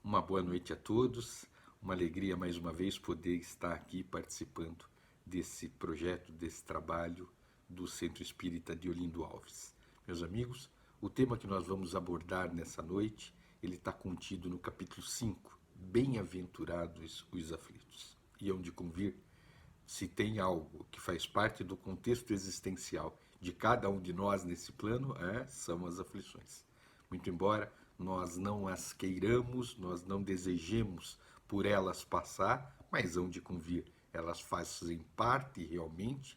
Uma boa noite a todos. Uma alegria mais uma vez poder estar aqui participando desse projeto, desse trabalho do Centro Espírita de Olindo Alves. Meus amigos, o tema que nós vamos abordar nessa noite, ele está contido no capítulo 5, Bem-aventurados os aflitos. E onde convir, se tem algo que faz parte do contexto existencial de cada um de nós nesse plano, são as aflições. Muito embora nós não as queiramos, nós não desejemos por elas passar, mas hão de convir, elas fazem parte realmente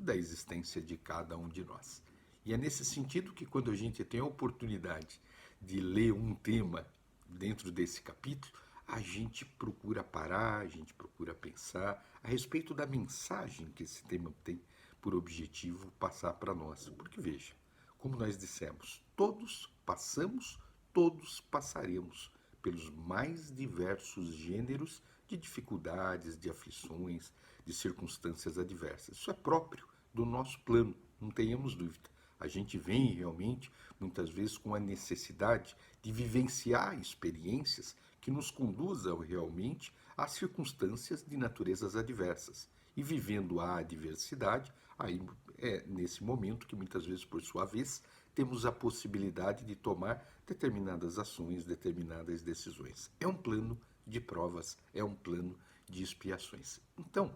da existência de cada um de nós. E é nesse sentido que quando a gente tem a oportunidade de ler um tema dentro desse capítulo, a gente procura parar, a gente procura pensar a respeito da mensagem que esse tema tem por objetivo passar para nós. Porque veja, como nós dissemos, todos passamos, todos passaremos pelos mais diversos gêneros de dificuldades, de aflições, de circunstâncias adversas. Isso é próprio do nosso plano, não tenhamos dúvida. A gente vem realmente, muitas vezes, com a necessidade de vivenciar experiências que nos conduzam realmente a circunstâncias de naturezas adversas. E vivendo a adversidade, aí é nesse momento que muitas vezes, por sua vez, temos a possibilidade de tomar determinadas ações, determinadas decisões. É um plano de provas, é um plano de expiações. Então,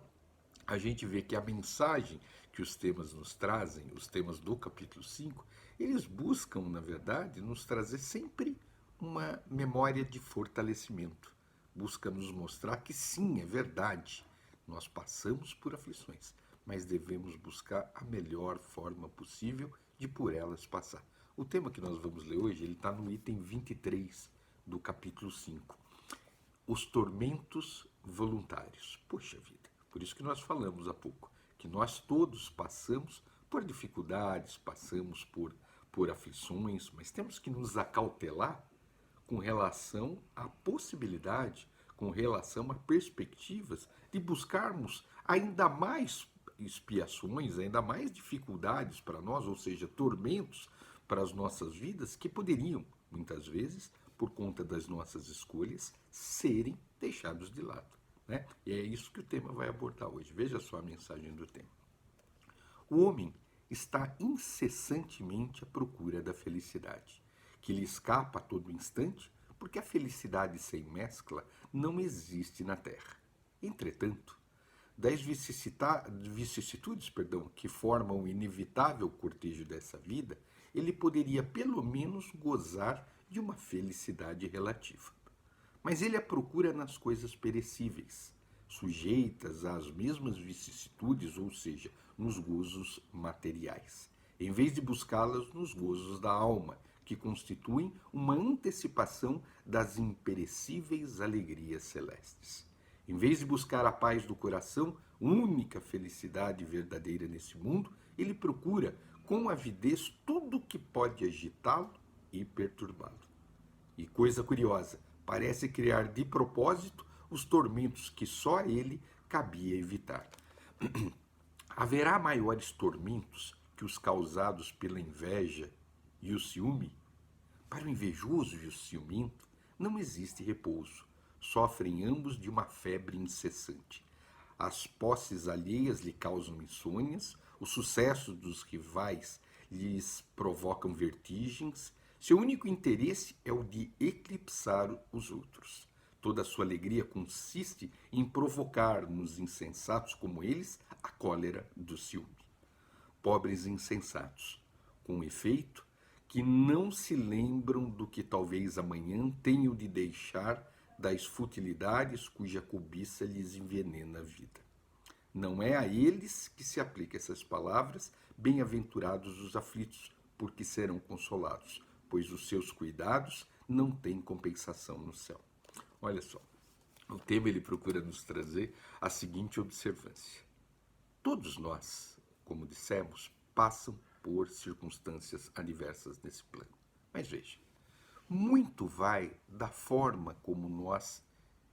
a gente vê que a mensagem que os temas nos trazem, os temas do capítulo 5, eles buscam, na verdade, nos trazer sempre uma memória de fortalecimento. Busca nos mostrar que sim, é verdade, nós passamos por aflições, mas devemos buscar a melhor forma possível de por elas passar. O tema que nós vamos ler hoje, ele está no item 23 do capítulo 5. Os tormentos voluntários. Poxa vida, por isso que nós falamos há pouco, que nós todos passamos por dificuldades, passamos por aflições, mas temos que nos acautelar com relação à possibilidade, com relação a perspectivas de buscarmos ainda mais expiações, ainda mais dificuldades para nós, ou seja, tormentos para as nossas vidas que poderiam, muitas vezes, por conta das nossas escolhas, serem deixados de lado. Né? E é isso que o tema vai abordar hoje. Veja só a mensagem do tema. O homem está incessantemente à procura da felicidade, que lhe escapa a todo instante, porque a felicidade sem mescla não existe na Terra. Entretanto, das vicissitudes que formam o inevitável cortejo dessa vida, ele poderia pelo menos gozar de uma felicidade relativa. Mas ele a procura nas coisas perecíveis, sujeitas às mesmas vicissitudes, ou seja, nos gozos materiais, em vez de buscá-las nos gozos da alma, que constituem uma antecipação das imperecíveis alegrias celestes. Em vez de buscar a paz do coração, única felicidade verdadeira nesse mundo, ele procura com avidez tudo o que pode agitá-lo e perturbá-lo. E coisa curiosa, parece criar de propósito os tormentos que só ele cabia evitar. Haverá maiores tormentos que os causados pela inveja e o ciúme? Para o invejoso e o ciumento não existe repouso. Sofrem ambos de uma febre incessante. As posses alheias lhe causam insônias, o sucesso dos rivais lhes provocam vertigens. Seu único interesse é o de eclipsar os outros. Toda a sua alegria consiste em provocar nos insensatos como eles a cólera do ciúme. Pobres insensatos, com efeito, que não se lembram do que talvez amanhã tenham de deixar das futilidades cuja cobiça lhes envenena a vida. Não é a eles que se aplicam essas palavras, bem-aventurados os aflitos, porque serão consolados, pois os seus cuidados não têm compensação no céu. Olha só, o tema ele procura nos trazer a seguinte observância. Todos nós, como dissemos, passam por circunstâncias adversas nesse plano. Mas veja, muito vai da forma como nós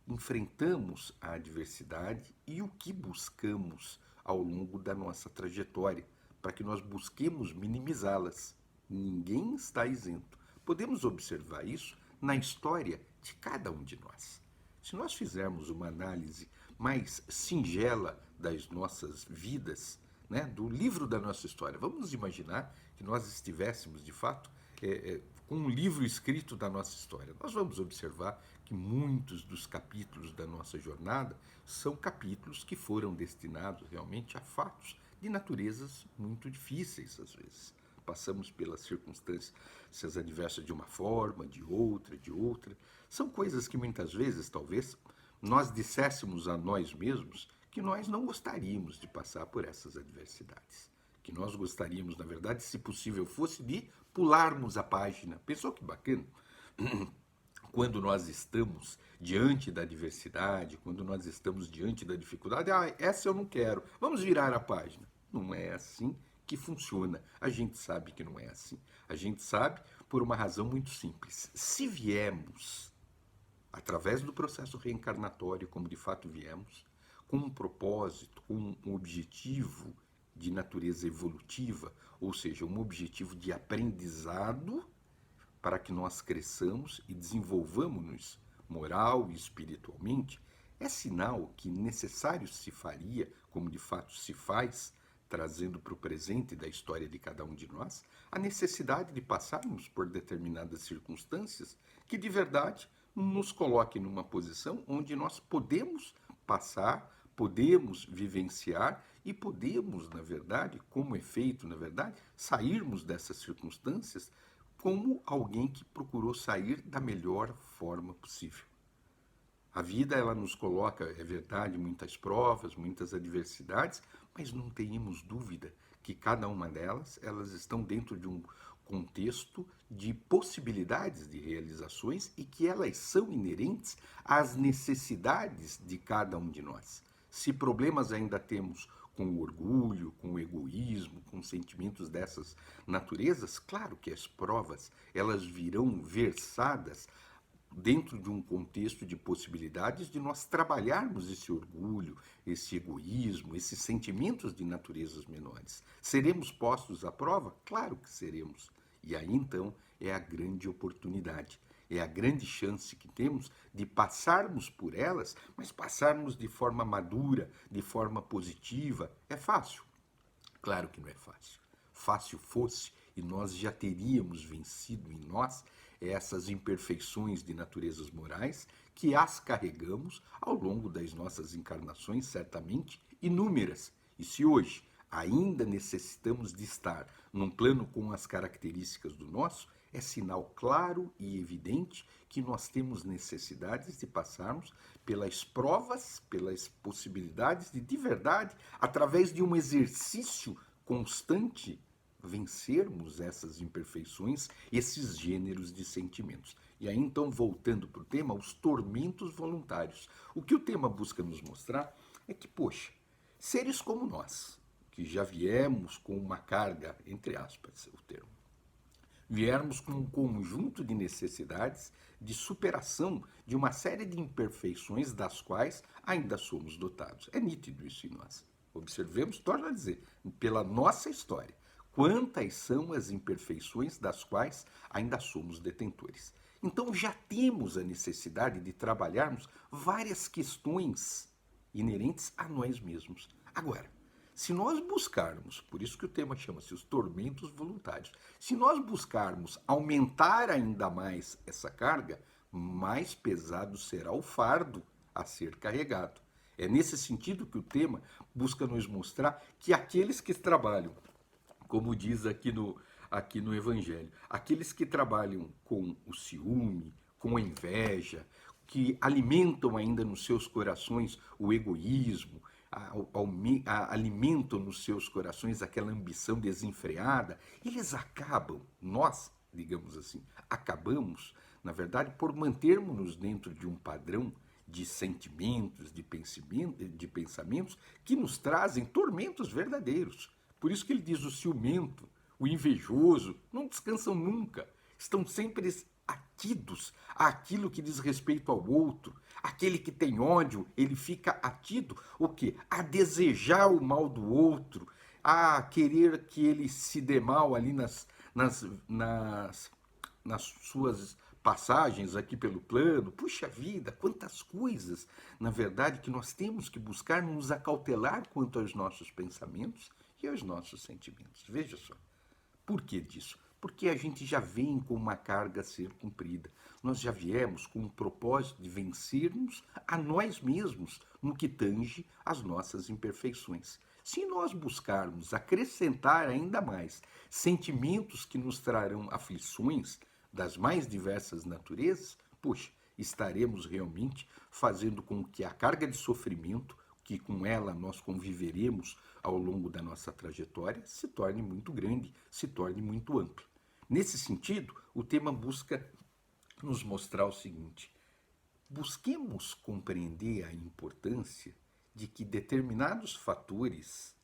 enfrentamos a adversidade e o que buscamos ao longo da nossa trajetória, para que nós busquemos minimizá-las. Ninguém está isento. Podemos observar isso na história de cada um de nós. Se nós fizermos uma análise mais singela das nossas vidas, né, do livro da nossa história, vamos imaginar que nós estivéssemos, de fato, com um livro escrito da nossa história. Nós vamos observar que muitos dos capítulos da nossa jornada são capítulos que foram destinados realmente a fatos de naturezas muito difíceis, às vezes. Passamos pelas circunstâncias adversas de uma forma, de outra, de outra. São coisas que muitas vezes, talvez, nós disséssemos a nós mesmos que nós não gostaríamos de passar por essas adversidades. Que nós gostaríamos, na verdade, se possível fosse, de pularmos a página. Pensou que bacana? Quando nós estamos diante da adversidade, quando nós estamos diante da dificuldade, essa eu não quero, vamos virar a página. Não é assim que funciona. A gente sabe que não é assim. A gente sabe por uma razão muito simples. Se viemos, através do processo reencarnatório, como de fato viemos, com um propósito, com um objetivo de natureza evolutiva, ou seja, um objetivo de aprendizado, para que nós cresçamos e desenvolvamos-nos moral e espiritualmente, é sinal que necessário se faria, como de fato se faz, trazendo para o presente da história de cada um de nós, a necessidade de passarmos por determinadas circunstâncias que de verdade nos coloquem numa posição onde nós podemos passar, podemos vivenciar e podemos, na verdade, como é feito, na verdade, sairmos dessas circunstâncias como alguém que procurou sair da melhor forma possível. A vida, ela nos coloca, é verdade, muitas provas, muitas adversidades, mas não tenhamos dúvida que cada uma delas, elas estão dentro de um contexto de possibilidades de realizações e que elas são inerentes às necessidades de cada um de nós. Se problemas ainda temos com o orgulho, com o egoísmo, com sentimentos dessas naturezas, claro que as provas, elas virão versadas dentro de um contexto de possibilidades de nós trabalharmos esse orgulho, esse egoísmo, esses sentimentos de naturezas menores. Seremos postos à prova? Claro que seremos. E aí, então, é a grande oportunidade, é a grande chance que temos de passarmos por elas, mas passarmos de forma madura, de forma positiva. É fácil? Claro que não é fácil. Fácil fosse e nós já teríamos vencido em nós essas imperfeições de naturezas morais que as carregamos ao longo das nossas encarnações, certamente inúmeras. E se hoje ainda necessitamos de estar num plano com as características do nosso, é sinal claro e evidente que nós temos necessidades de passarmos pelas provas, pelas possibilidades de verdade, através de um exercício constante, vencermos essas imperfeições, esses gêneros de sentimentos. E aí, então, voltando para o tema, os tormentos voluntários. O que o tema busca nos mostrar é que, poxa, seres como nós, que já viemos com uma carga, entre aspas, o termo, viermos com um conjunto de necessidades de superação de uma série de imperfeições das quais ainda somos dotados. É nítido isso em nós. Observemos, torno a dizer, pela nossa história, quantas são as imperfeições das quais ainda somos detentores. Então já temos a necessidade de trabalharmos várias questões inerentes a nós mesmos. Agora, se nós buscarmos, por isso que o tema chama-se os tormentos voluntários, se nós buscarmos aumentar ainda mais essa carga, mais pesado será o fardo a ser carregado. É nesse sentido que o tema busca nos mostrar que aqueles que trabalham, como diz aqui no Evangelho, aqueles que trabalham com o ciúme, com a inveja, que alimentam ainda nos seus corações o egoísmo, alimentam nos seus corações aquela ambição desenfreada, eles acabam, nós, digamos assim, acabamos, na verdade, por mantermos-nos dentro de um padrão de sentimentos, de pensamentos que nos trazem tormentos verdadeiros. Por isso que ele diz: o ciumento, o invejoso, não descansam nunca, estão sempre atidos àquilo que diz respeito ao outro. Aquele que tem ódio, ele fica atido o quê? A desejar o mal do outro, a querer que ele se dê mal ali nas suas passagens aqui pelo plano. Puxa vida, quantas coisas, na verdade, que nós temos que buscar nos acautelar quanto aos nossos pensamentos e aos nossos sentimentos. Veja só. Por que disso? Porque a gente já vem com uma carga a ser cumprida. Nós já viemos com o propósito de vencermos a nós mesmos no que tange às nossas imperfeições. Se nós buscarmos acrescentar ainda mais sentimentos que nos trarão aflições das mais diversas naturezas, poxa, estaremos realmente fazendo com que a carga de sofrimento, que com ela nós conviveremos ao longo da nossa trajetória, se torne muito grande, se torne muito ampla. Nesse sentido, o tema busca nos mostrar o seguinte: busquemos compreender a importância de que determinados fatores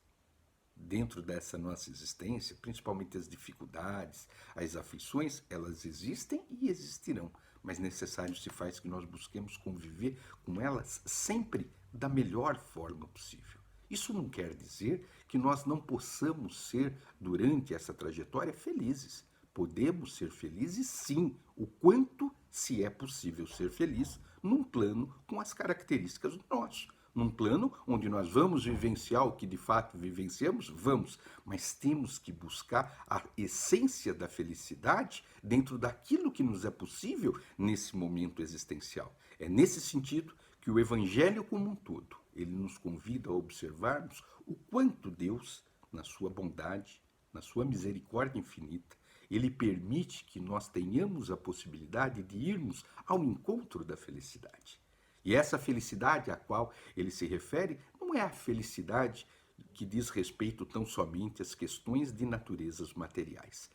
dentro dessa nossa existência, principalmente as dificuldades, as aflições, elas existem e existirão, mas necessário se faz que nós busquemos conviver com elas sempre da melhor forma possível. Isso não quer dizer que nós não possamos ser, durante essa trajetória, felizes. Podemos ser felizes, sim, o quanto se é possível ser feliz num plano com as características do nosso. Num plano onde nós vamos vivenciar o que de fato vivenciamos, vamos, mas temos que buscar a essência da felicidade dentro daquilo que nos é possível nesse momento existencial. É nesse sentido que o Evangelho como um todo, ele nos convida a observarmos o quanto Deus, na sua bondade, na sua misericórdia infinita, ele permite que nós tenhamos a possibilidade de irmos ao encontro da felicidade. E essa felicidade a qual ele se refere não é a felicidade que diz respeito tão somente às questões de naturezas materiais.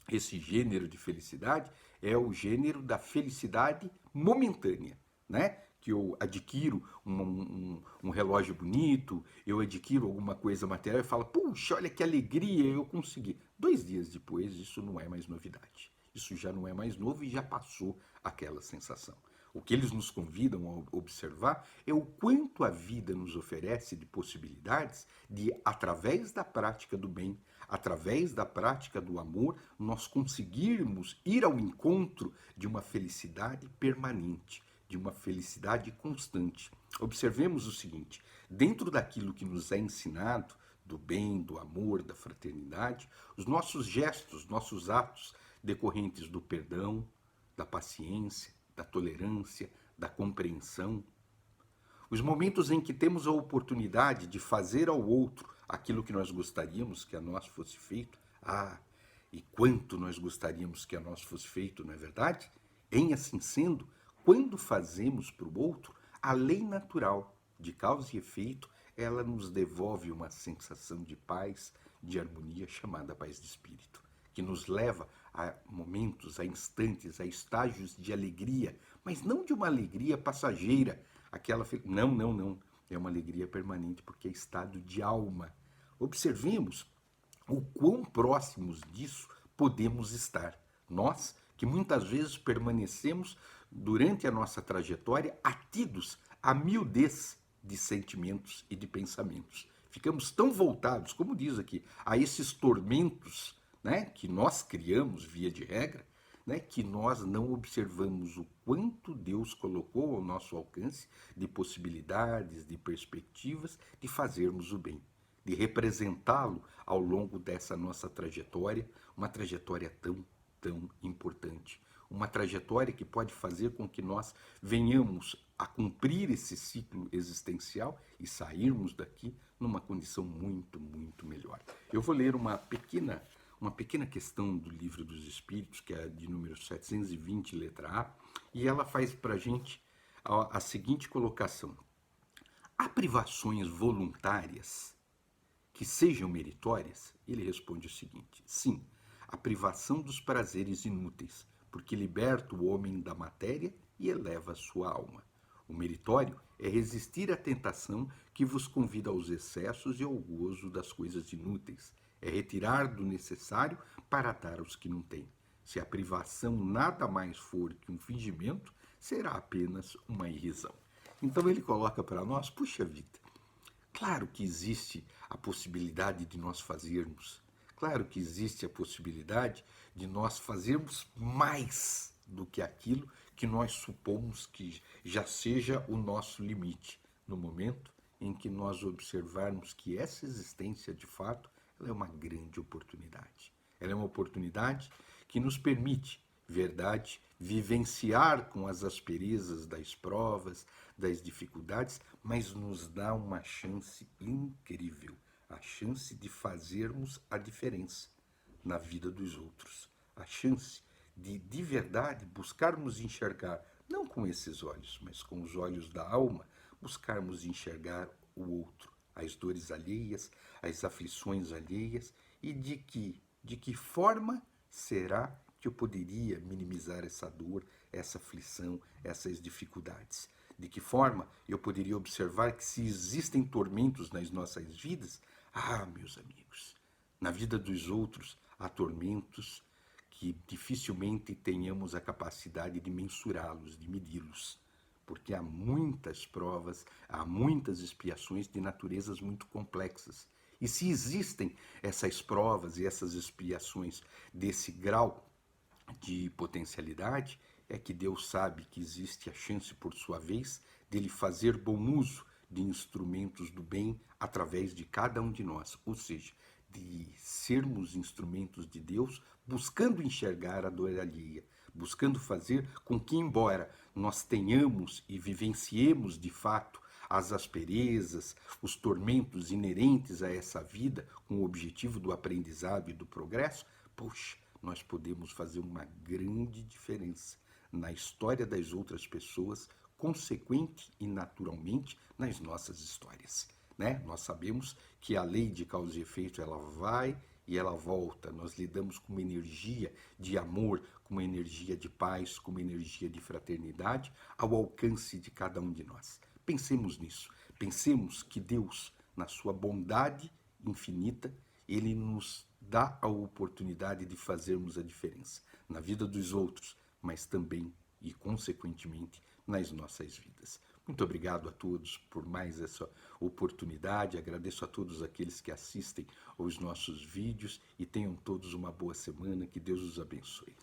Esse gênero de felicidade é o gênero da felicidade momentânea, né? Que eu adquiro um relógio bonito, eu adquiro alguma coisa material e falo, puxa, olha que alegria, eu consegui. 2 dias depois, isso não é mais novidade. Isso já não é mais novo e já passou aquela sensação. O que eles nos convidam a observar é o quanto a vida nos oferece de possibilidades de, através da prática do bem, através da prática do amor, nós conseguirmos ir ao encontro de uma felicidade permanente, de uma felicidade constante. Observemos o seguinte: dentro daquilo que nos é ensinado, do bem, do amor, da fraternidade, os nossos gestos, nossos atos decorrentes do perdão, da paciência, da tolerância, da compreensão, os momentos em que temos a oportunidade de fazer ao outro aquilo que nós gostaríamos que a nós fosse feito, e quanto nós gostaríamos que a nós fosse feito, não é verdade? Em assim sendo, quando fazemos para o outro, a lei natural de causa e efeito, ela nos devolve uma sensação de paz, de harmonia, chamada paz de espírito, que nos leva a momentos, a instantes, a estágios de alegria, mas não de uma alegria passageira, não, é uma alegria permanente, porque é estado de alma. Observemos o quão próximos disso podemos estar. Nós, que muitas vezes permanecemos durante a nossa trajetória atidos a miudez de sentimentos e de pensamentos. Ficamos tão voltados, como diz aqui, a esses tormentos, né, que nós criamos via de regra, né, que nós não observamos o quanto Deus colocou ao nosso alcance de possibilidades, de perspectivas de fazermos o bem, de representá-lo ao longo dessa nossa trajetória, uma trajetória tão importante. Uma trajetória que pode fazer com que nós venhamos a cumprir esse ciclo existencial e sairmos daqui numa condição muito melhor. Eu vou ler uma pequena questão do Livro dos Espíritos, que é de número 720, letra A, e ela faz para a gente a seguinte colocação: há privações voluntárias que sejam meritórias? Ele responde o seguinte: sim, a privação dos prazeres inúteis, porque liberta o homem da matéria e eleva a sua alma. O meritório é resistir à tentação que vos convida aos excessos e ao gozo das coisas inúteis. É retirar do necessário para dar aos que não têm. Se a privação nada mais for que um fingimento, será apenas uma irrisão. Então ele coloca para nós, puxa vida, claro que existe a possibilidade de nós fazermos Claro que existe a possibilidade de nós fazermos mais do que aquilo que nós supomos que já seja o nosso limite, no momento em que nós observarmos que essa existência, de fato, ela é uma grande oportunidade. Ela é uma oportunidade que nos permite, verdade, vivenciar com as asperezas das provas, das dificuldades, mas nos dá uma chance incrível, a chance de fazermos a diferença na vida dos outros, a chance de verdade buscarmos enxergar, não com esses olhos, mas com os olhos da alma, buscarmos enxergar o outro, as dores alheias, as aflições alheias e de que forma será que eu poderia minimizar essa dor, essa aflição, essas dificuldades? De que forma eu poderia observar que se existem tormentos nas nossas vidas, meus amigos, na vida dos outros há tormentos que dificilmente tenhamos a capacidade de mensurá-los, de medi-los, porque há muitas provas, há muitas expiações de naturezas muito complexas. E se existem essas provas e essas expiações desse grau de potencialidade, é que Deus sabe que existe a chance, por sua vez, dele fazer bom uso de instrumentos do bem através de cada um de nós, ou seja, de sermos instrumentos de Deus, buscando enxergar a dor alheia, buscando fazer com que, embora nós tenhamos e vivenciemos de fato as asperezas, os tormentos inerentes a essa vida, com o objetivo do aprendizado e do progresso, poxa, nós podemos fazer uma grande diferença na história das outras pessoas, consequente e naturalmente nas nossas histórias. Né? Nós sabemos que a lei de causa e efeito ela vai e ela volta. Nós lidamos com uma energia de amor, com uma energia de paz, com uma energia de fraternidade ao alcance de cada um de nós. Pensemos nisso. Pensemos que Deus, na sua bondade infinita, ele nos dá a oportunidade de fazermos a diferença na vida dos outros, mas também e consequentemente nas nossas vidas. Muito obrigado a todos por mais essa oportunidade. Agradeço a todos aqueles que assistem aos nossos vídeos e tenham todos uma boa semana. Que Deus os abençoe.